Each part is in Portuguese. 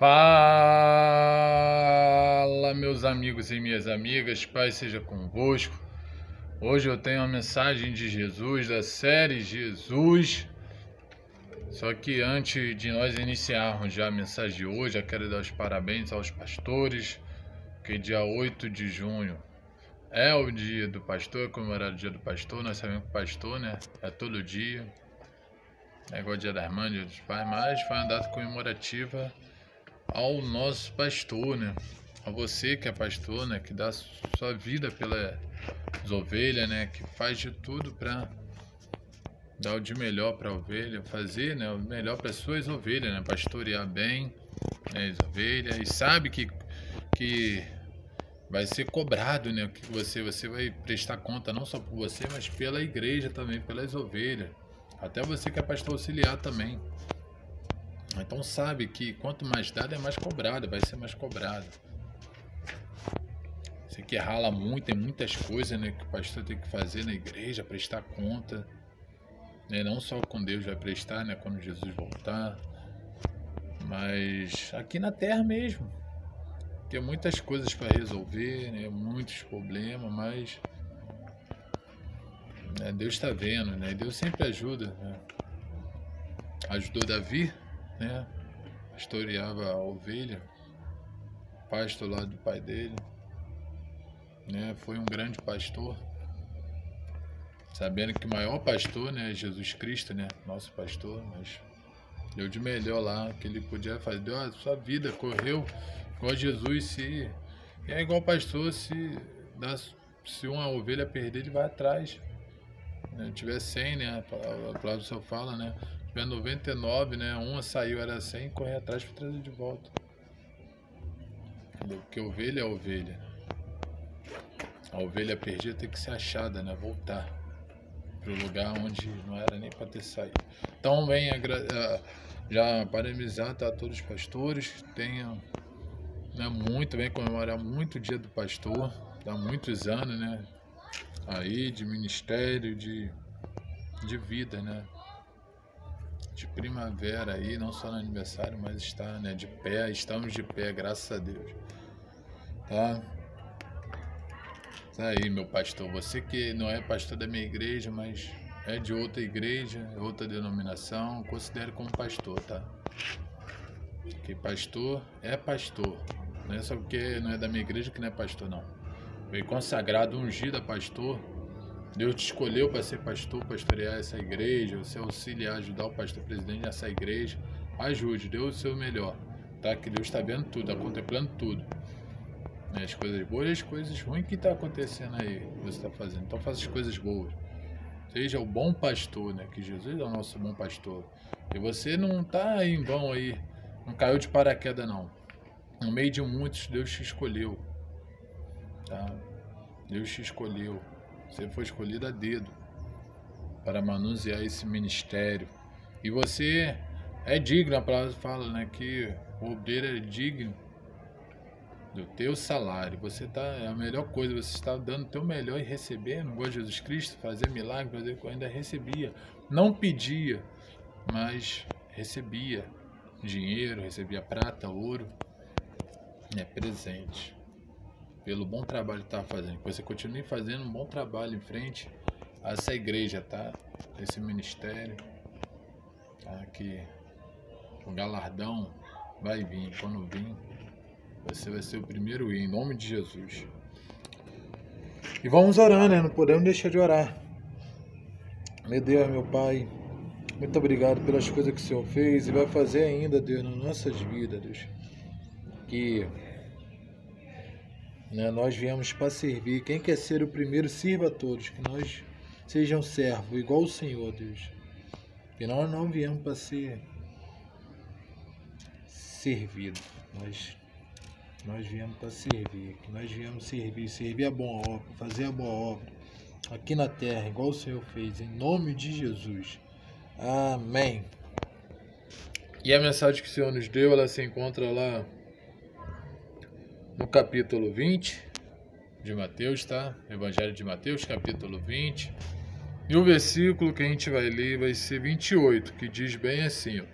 Fala, meus amigos e minhas amigas, Paz seja convosco. Hoje eu tenho uma mensagem de Jesus, da série Jesus. Só que antes de nós iniciarmos já a mensagem de hoje, eu quero dar os parabéns aos pastores, que dia 8 de junho é o dia do pastor, é comemorado o dia do pastor. Nós sabemos que o pastor, né, é todo dia, é igual o dia das mães, dia dos pais, mas foi uma data comemorativa ao nosso pastor, né? A você que é pastor, né? Que dá sua vida pelas ovelhas, né? Que faz de tudo para dar o de melhor para a ovelha, fazer, né, o melhor para as suas ovelhas, né? Pastorear bem, né, as ovelhas, e sabe que vai ser cobrado, né? Que você vai prestar conta não só por você, mas pela igreja também, pelas ovelhas. Até você que é pastor auxiliar também. Então sabe que quanto mais dado é mais cobrado, vai ser mais cobrado. Você que rala muito, tem muitas coisas, né, que o pastor tem que fazer na igreja, prestar conta, né, não só com Deus vai prestar, né, quando Jesus voltar, mas aqui na terra mesmo. Tem muitas coisas para resolver, né, muitos problemas, mas né, Deus está vendo, né, Deus sempre ajuda, né. Ajudou Davi, né, pastoreava a ovelha, pasto lá do pai dele, né, foi um grande pastor, sabendo que o maior pastor, né, é Jesus Cristo, né, nosso pastor, mas deu de melhor lá que ele podia fazer, deu a sua vida, correu igual Jesus, se é igual pastor, se uma ovelha perder, ele vai atrás, né, tiver 100, né, a palavra do Senhor fala, né, tiver 99, né, uma saiu, era 100, correr atrás para trazer de volta. Porque ovelha é ovelha. A ovelha perdida tem que ser achada, né, voltar para o lugar onde não era nem para ter saído. Então venha já parabenizar, tá, todos os pastores, tenham, né, vem comemorar muito o dia do pastor, há muitos anos, né, aí de ministério, de vida, né, de primavera aí, não só no aniversário, mas está, né, de pé, estamos de pé, graças a Deus, tá? Tá aí, meu pastor, você que não é pastor da minha igreja, mas é de outra igreja, outra denominação, considere como pastor, tá? Porque pastor é pastor, não é só porque não é da minha igreja que não é pastor, não. Foi consagrado, ungido a pastor. Deus te escolheu para ser pastor, pastorear essa igreja, você auxiliar, ajudar o pastor presidente nessa igreja. Ajude, dê o seu melhor, tá? Que Deus está vendo tudo, está contemplando tudo, né? As coisas boas e as coisas ruins que está acontecendo aí, que você está fazendo. Então faça as coisas boas. Seja o bom pastor, né? Que Jesus é o nosso bom pastor. E você não está em vão aí, não caiu de paraquedas, não. No meio de muitos, Deus te escolheu, tá? Deus te escolheu. Você foi escolhido a dedo para manusear esse ministério. E você é digno, a palavra fala, né, que o obreiro é digno do teu salário. Você tá, é a melhor coisa, você está dando o teu melhor e recebendo, igual Jesus Cristo, fazer milagre, ainda recebia. Não pedia, mas recebia dinheiro, recebia prata, ouro, né, presente. Pelo bom trabalho que está fazendo, que você continue fazendo um bom trabalho em frente a essa igreja, tá? Esse ministério, tá? Que o galardão vai vir, quando vir, você vai ser o primeiro a ir, em nome de Jesus. E vamos orar, né? Não podemos deixar de orar. Meu Deus, meu Pai, muito obrigado pelas coisas que o Senhor fez e vai fazer ainda, Deus, nas nossas vidas, Deus. Que nós viemos para servir. Quem quer ser o primeiro, sirva a todos. Que nós sejam servos, igual o Senhor, Deus. Que nós não viemos para ser servido. Nós viemos para servir. Que nós viemos servir a boa obra, fazer a boa obra aqui na terra, igual o Senhor fez. Em nome de Jesus. Amém. E a mensagem que o Senhor nos deu, ela se encontra lá no capítulo 20 de Mateus, tá? Evangelho de Mateus, capítulo 20. E o versículo que a gente vai ler vai ser 28, que diz bem assim, ó: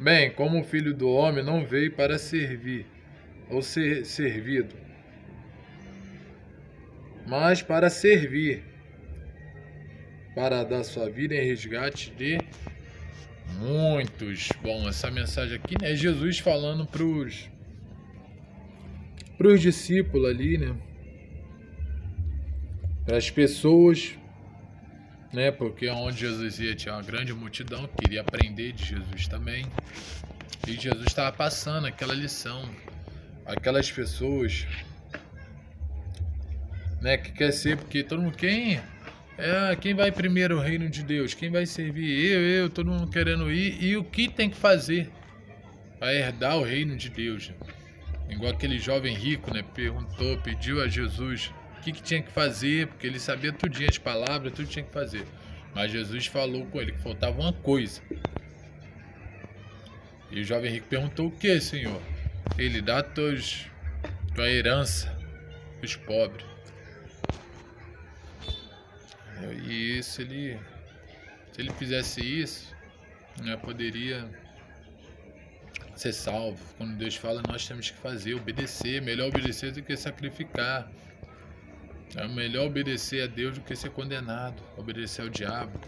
Bem, como o Filho do Homem não veio para servir, ou ser servido, mas para servir, para dar sua vida em resgate de muitos. Bom, essa mensagem aqui, né, é Jesus falando para os discípulos ali, né, para as pessoas, né, porque onde Jesus ia tinha uma grande multidão que queria aprender de Jesus também, e Jesus estava passando aquela lição, aquelas pessoas, né, que quer ser, porque todo mundo, quem vai primeiro o reino de Deus, quem vai servir, todo mundo querendo ir, e o que tem que fazer para herdar o reino de Deus, igual aquele jovem rico, né, pediu a Jesus o que tinha que fazer, porque ele sabia tudinho, as palavras, tudo tinha que fazer. Mas Jesus falou com ele que faltava uma coisa. E o jovem rico perguntou: o que, Senhor? Ele: dá tua herança dos pobres. E isso, se ele fizesse isso, né, poderia ser salvo. Quando Deus fala, nós temos que fazer, obedecer. Melhor obedecer do que sacrificar. É melhor obedecer a Deus do que ser condenado, obedecer ao diabo.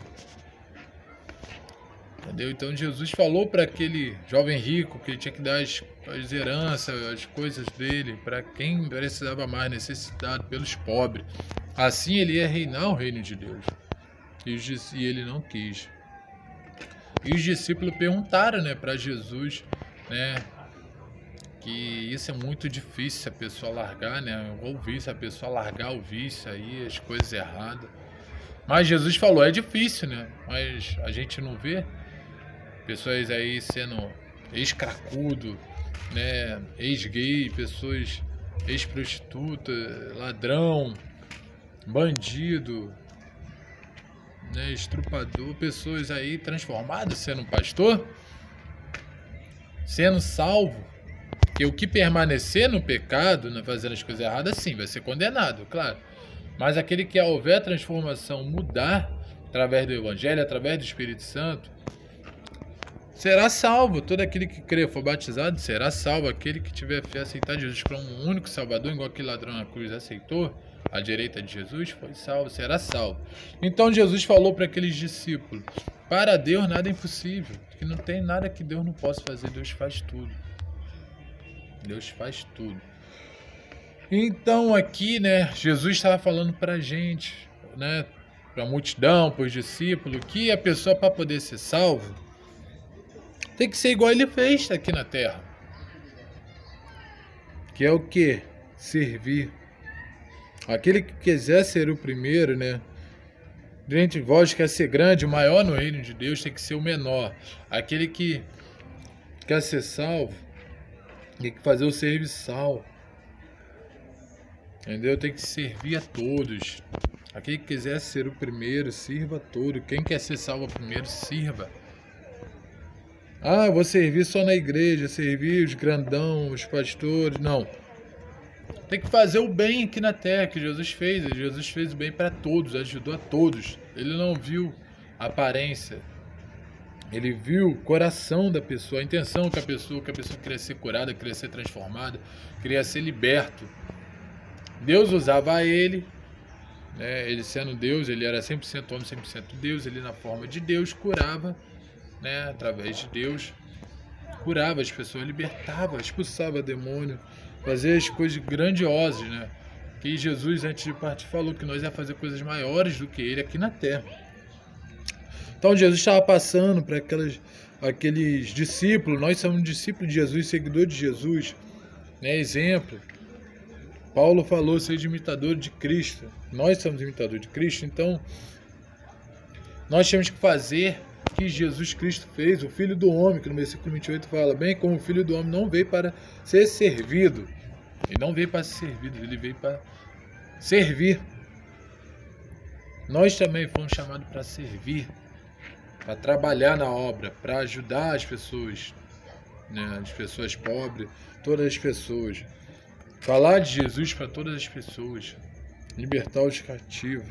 Entendeu? Então Jesus falou para aquele jovem rico que ele tinha que dar as heranças, as coisas dele, para quem precisava mais, necessitado, pelos pobres. Assim ele ia reinar o reino de Deus. E ele não quis. E os discípulos perguntaram, né, para Jesus, né, que isso é muito difícil a pessoa largar, né? O vício, a pessoa largar o vício aí, as coisas erradas. Mas Jesus falou, é difícil, né? Mas a gente não vê pessoas aí sendo ex-cracudo, né? Ex-gay, pessoas ex-prostituta, ladrão, bandido, né? Estrupador, pessoas aí transformadas, sendo pastor, sendo salvo. Que o que permanecer no pecado, né, fazendo as coisas erradas, sim, vai ser condenado, claro. Mas aquele que houver transformação, mudar através do Evangelho, através do Espírito Santo, será salvo. Todo aquele que crê, for batizado, será salvo. Aquele que tiver fé, aceitar Jesus como um único Salvador, igual aquele ladrão na cruz aceitou, à direita de Jesus, foi salvo, será salvo. Então Jesus falou para aqueles discípulos, para Deus nada é impossível, que não tem nada que Deus não possa fazer, Deus faz tudo. Deus faz tudo. Então aqui, né, Jesus estava falando para a gente, né, para a multidão, para os discípulos, que a pessoa, para poder ser salvo, tem que ser igual ele fez aqui na terra. Que é o quê? Servir. Aquele que quiser ser o primeiro, né, dentre vós quer ser grande, o maior no reino de Deus, tem que ser o menor. Aquele que quer ser salvo, tem que fazer o serviçal, entendeu? Tem que servir a todos. Aquele que quiser ser o primeiro, sirva a todos. Quem quer ser salvo primeiro, sirva. Ah, eu vou servir só na igreja, servir os grandão, os pastores. Não. Tem que fazer o bem aqui na terra, que Jesus fez. Jesus fez o bem para todos, ajudou a todos. Ele não viu a aparência. Ele viu o coração da pessoa, a intenção que a pessoa queria ser curada, queria ser transformada, queria ser liberto. Deus usava ele, né? Ele sendo Deus, ele era 100% homem, 100% Deus, ele na forma de Deus curava, né? Através de Deus, curava as pessoas, libertava, expulsava demônio, fazia as coisas grandiosas, né? Que Jesus, antes de partir, falou que nós ia fazer coisas maiores do que ele aqui na terra. Então Jesus estava passando para aqueles discípulos, nós somos discípulos de Jesus, seguidores de Jesus, né? Exemplo. Paulo falou, seja imitador de Cristo. Nós somos imitadores de Cristo, então nós temos que fazer o que Jesus Cristo fez, o Filho do Homem, que no versículo 28 fala, bem como o Filho do Homem não veio para ser servido. Ele não veio para ser servido, ele veio para servir. Nós também fomos chamados para servir, para trabalhar na obra, para ajudar as pessoas, né, as pessoas pobres, todas as pessoas. Falar de Jesus para todas as pessoas, libertar os cativos.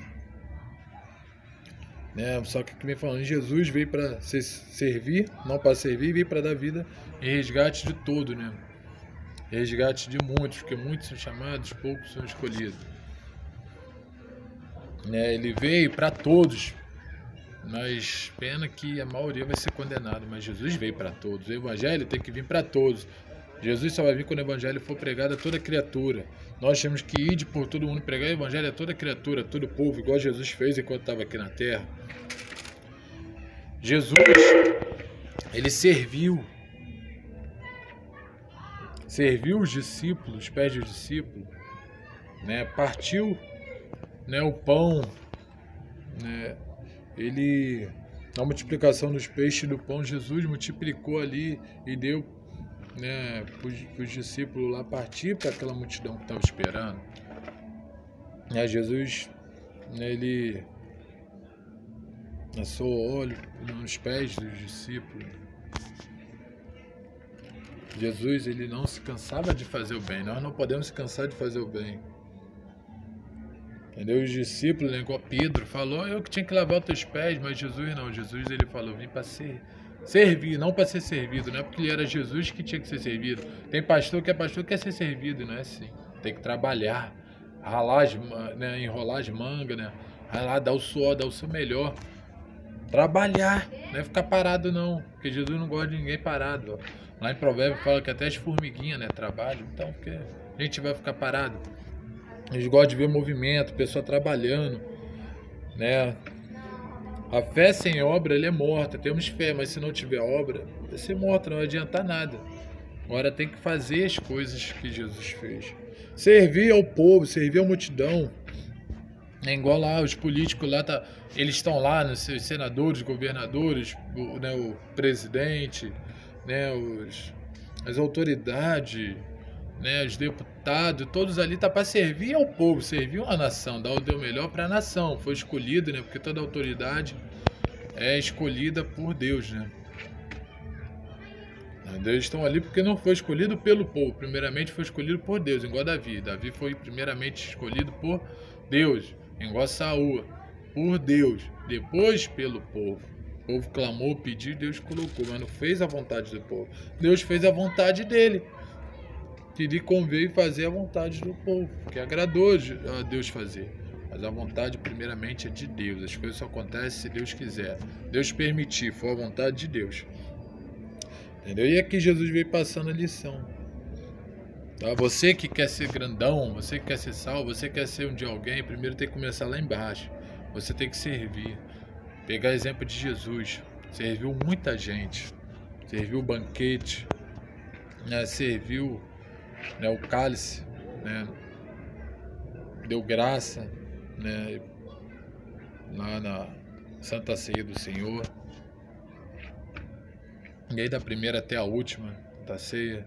né? Só que vem falando, Jesus veio para servir, não para servir, veio para dar vida em resgate de todo, né? Resgate de muitos, porque muitos são chamados, poucos são escolhidos. Né? Ele veio para todos, mas pena que a maioria vai ser condenada. Mas Jesus veio para todos. O evangelho tem que vir para todos. Jesus só vai vir quando o evangelho for pregado a toda criatura. Nós temos que ir por todo mundo pregar o evangelho a toda criatura, a todo povo, igual Jesus fez enquanto estava aqui na terra. Jesus, ele serviu os discípulos, os pés dos discípulos, né? Partiu, né, o pão, né? Ele, na multiplicação dos peixes e do pão, Jesus multiplicou ali e deu, né, para os discípulos lá partir para aquela multidão que estava esperando. Né, Jesus, né, ele lançou óleo nos pés dos discípulos. Jesus, ele não se cansava de fazer o bem. Nós não podemos se cansar de fazer o bem. Entendeu? Os discípulos, né, igual Pedro, falou, eu que tinha que lavar os teus pés, mas Jesus não. Jesus, ele falou, vim para servir, não para ser servido. Não é porque ele era Jesus que tinha que ser servido. Tem pastor que é pastor que quer ser servido, não é assim. Tem que trabalhar, ralar, né, enrolar as mangas, né, ralar, dar o suor, dar o seu melhor. Trabalhar, não é ficar parado não, porque Jesus não gosta de ninguém parado. Ó. Lá em Provérbios fala que até as formiguinhas, né, trabalham, então porque a gente vai ficar parado. Eles gostam de ver movimento, pessoa trabalhando, né? A fé sem obra, ela é morta. Temos fé, mas se não tiver obra, vai ser morta, não vai adiantar nada. Agora tem que fazer as coisas que Jesus fez. Servir ao povo, servir à multidão. É igual lá, os políticos lá, eles estão lá, né, os senadores, governadores, né, o presidente, né, as autoridades, né, os deputados, todos ali tá para servir ao povo, servir a nação, dar o teu melhor para a nação. Foi escolhido, né, porque toda autoridade é escolhida por Deus, né. Eles estão ali porque não foi escolhido pelo povo, primeiramente foi escolhido por Deus, igual Davi. Davi foi primeiramente escolhido por Deus, igual Saul, por Deus, depois pelo povo. O povo clamou, pediu, Deus colocou, mas não fez a vontade do povo. Deus fez a vontade dele, que lhe conveio fazer a vontade do povo, que agradou a Deus fazer. Mas a vontade primeiramente é de Deus, as coisas só acontecem se Deus quiser. Deus permitir, for a vontade de Deus. Entendeu? E aqui Jesus veio passando a lição. Tá? Você que quer ser grandão, você que quer ser salvo, você quer ser um de alguém, primeiro tem que começar lá embaixo. Você tem que servir. Pegar exemplo de Jesus. Serviu muita gente. Serviu o banquete. Né? Serviu, né, o cálice. Né? Deu graça, né, lá na Santa Ceia do Senhor. E aí da primeira até a última da ceia,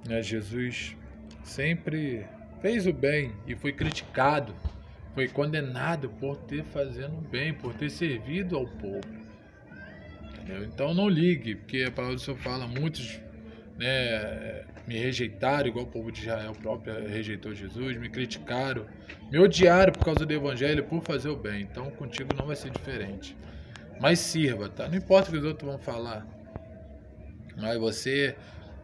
né, Jesus sempre fez o bem e foi criticado, foi condenado por ter fazendo o bem, por ter servido ao povo. Entendeu? Então não ligue, porque a palavra do Senhor fala, muitos, né, me rejeitaram, igual o povo de Israel próprio rejeitou Jesus, me criticaram, me odiaram por causa do evangelho, por fazer o bem. Então contigo não vai ser diferente. Mas sirva, tá? Não importa o que os outros vão falar. Mas você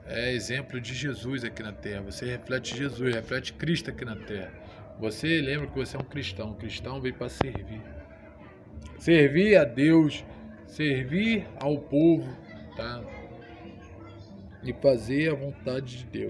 é exemplo de Jesus aqui na terra. Você reflete Jesus, reflete Cristo aqui na terra. Você lembra que você é um cristão. O cristão veio para servir. Servir a Deus, servir ao povo, tá? E fazer a vontade de Deus.